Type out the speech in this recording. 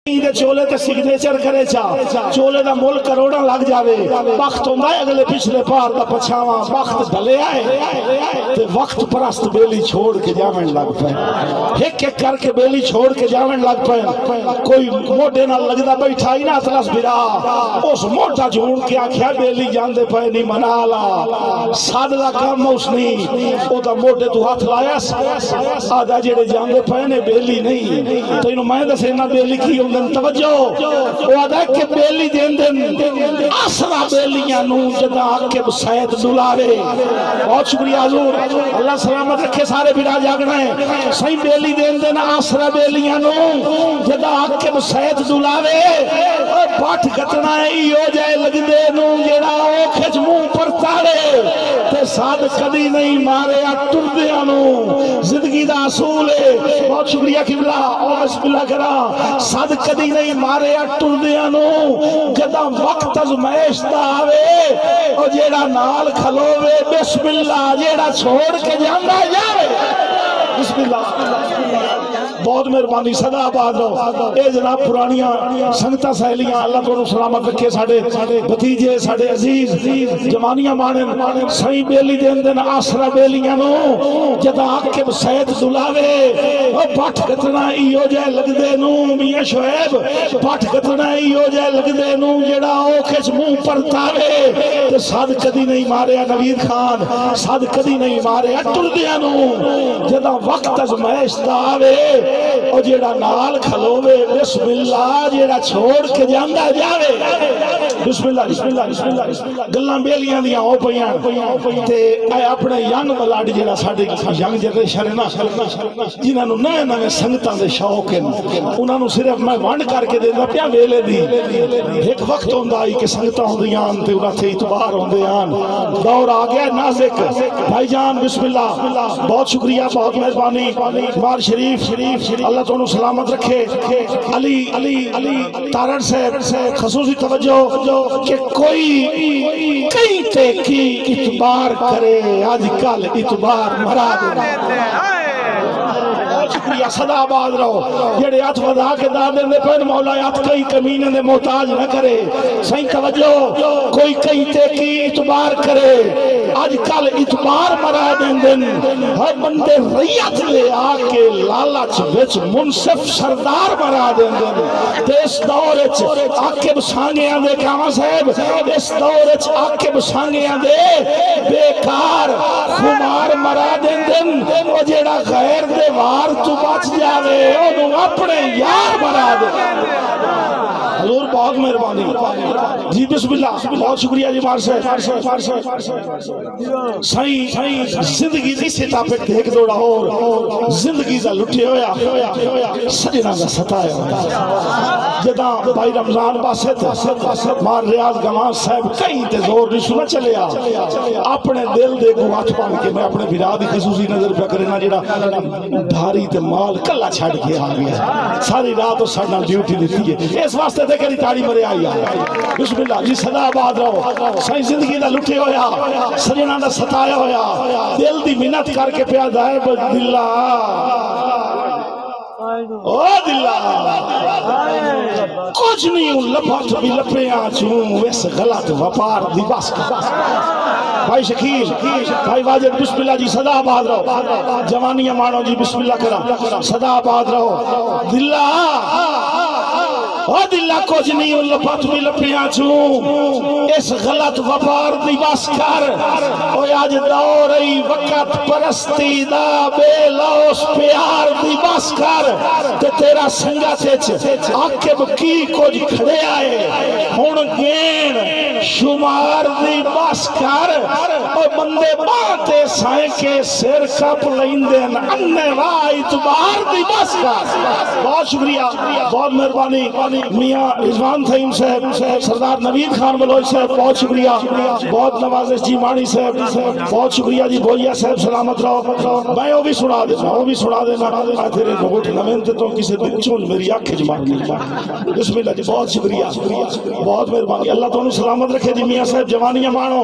چولے تے سگنیچر کرے چولے دا مول کروڑا لگ جاوے وقت ہوندا ہے اگلے پچھلے پار دا پچھاواں وقت ڈلے آئے تے وقت پرست بیلی چھوڑ کے جاون لگ پے ایک ایک کر کے بیلی چھوڑ کے جاون لگ پے کوئی موڈے نہ لگدا بیٹھا ہی نہ اطلس برا اس موٹا جھون کے آکھیا بیلی جاندے پے نہیں منالا ساد دا کام اس نہیں او دا موڈے تو ہاتھ لایا آدھا جڑے جاندے پے نے بیلی نہیں تو انہوں میں دسے نہ بیلی کی ہوندن توجہ وہ آدھا کہ بیلی دین دن آسرا بیلیاں نو جدا آکے بسید دلاوے بہت شکریہ حضور اللہ سلامت رکھے سارے بڑا جاگنا ہے صحیح بیلی دین دن آسرا بیلیاں نو جدا آکے بسید دلاوے پاٹھ کتنا ہے ہو جائے لگ دے نو جڑا اوکھج منہ پر تارے تے ساد کدی نہیں مارے ٹر دیا نو زندگی دا اصول ہے بہت شکریہ قبلہ اور بسم اللہ کرا ساد کدی نہیں مارے ٹر دیا نو جدا وقت ازمائش دا آوے اور جیڑا نال کھلوے بسم اللہ جیڑا چھوڑ کے جانا جاوے بسم اللہ بہت مہربانی صدا آباد رہو اے جناب پرانیاں سنگتہ سہلیاں اللہ تو سلامت رکھے ساڑے بھتیجے ساڑے عزیز جمانیاں مانن سہی بیلی دین دن آسرا بیلیاں نو جدا آکے سید دلاوے پاٹھ کتنا ای ہو جائے لگ دے نو میاں شعیب پاٹھ کتنا ای ہو جائے لگ دے نو جڑا اوکھج منہ پر تاوے تے ساد کدی نہیں مارے نوید خان ساد کدی نہیں مارے ٹر دیا نو جدا وقت ازمائش دا آوے اور جیڑا نال کھلوے بسم اللہ جیڑا چھوڑ کے جاندہ جاوے بسم اللہ بسم اللہ بسم اللہ بسم اللہ گلاں بیلیاں دیاں ہو پئیاں تے اے اپنے ینگ بلاڈ جیڑا ساڈے ینگ جنریشن ہے نا جنہاں نوں نئے نئے سنگتاں دے شوق ہیں انہاں نوں صرف میں ونڈ کر کے دیندا پیا ویلے دی ایک وقت ہوندا ہے کہ سنگتاں ہوندیاں تے انہاں تے اعتبار ہوندے ہن دور آ گیا نازک بھائی جان بسم اللہ بہت شکریہ بہت مہربانی مار شریف اللہ تو انہوں سلامت رکھے علی تارڑ سے خصوصی توجہ کہ کوئی کئی تے کی اعتبار کرے آج کل اعتبار مرا دے شکریہ صدا آباد رہو جڑے ہاتھ ودا کے دادے دے پہن مولا ہاتھ کئی کمینے دے محتاج نہ کرے صحیح توجہ کوئی کئی تے کی اعتبار کرے آج کل اعتبار مرا دین دن ہر بندے ریت لے آکے لالچ وچ منصف سردار مرا دین دن تے اس دور اچ آکے بسانگیاں دے کاما صاحب اس دور اچ آکے بسانگیاں دے بیکار خمار مرا دین دن وہ جیڑا غیر دے وار تو بچ جاوے انہوں اپنے یار مرا دے حضور بہت مہربانی جی بسم اللہ بہت شکریہ جی مار سے صحیح زندگی دی سے ٹاپک دیکھ دوڑا اور زندگی دا لٹے ہویا سجنہ دا ستایا جدا بھائی رمضان باسے تھے مار ریاض گمان صاحب کہیں تے زور نہیں سنا چلے اپنے دل دے کو ہاتھ پان کے میں اپنے برادی خصوصی نظر پہ کرنا جڑا بھاری تے مال کلا چھڑ کے آ گیا ساری رات اس ساڑھنا ڈیوٹی دیتی ہے اس واسطے تے کری تاڑی مرے آئی بسم اللہ جی صدا آباد رہو صحیح زندگی دا لٹے ہویا سجنہ دا ستایا ہویا دل دی منت کر کے پیاد ہے دلہ او دلہ کچھ نہیں ہوں لپھت بھی لپیاں چون ویس غلط وپار دی بس بھائی شکیل بھائی واجد بسم اللہ جی صدا آباد رہو جوانیاں مانو جی بسم اللہ کرا صدا آباد رہو دلہ او دلہ کچھ نہیں ہوں لپھت بھی لپیاں چون اس غلط وپار دی بس کر او آج دور ای وقت پرستی دا بے لوس پیار دی بس کر تے تیرا سنگا چیچ آکب کی کچھ کھڑے آئے ہون گین شمار دی بس کر اور بندے باتے سائیں کے سر کپ لیندن اننے وائی تبار دی بس کر بہت شکریہ بہت مہربانی میاں رضوان تھیم صاحب سردار نوید خان بلوچ صاحب بہت شکریہ بہت نوازش جی مانی صاحب بہت شکریہ جی بویا صاحب سلامت رہو میں وہ بھی سنا دینا تیرے بہت نمینتے تو کسی دن چون میری آنکھ جمع بسم اللہ جی بہت شکریہ بہت مہربانی اللہ تو انہوں سلامت رکھے جی میاں صاحب جوانیاں مانو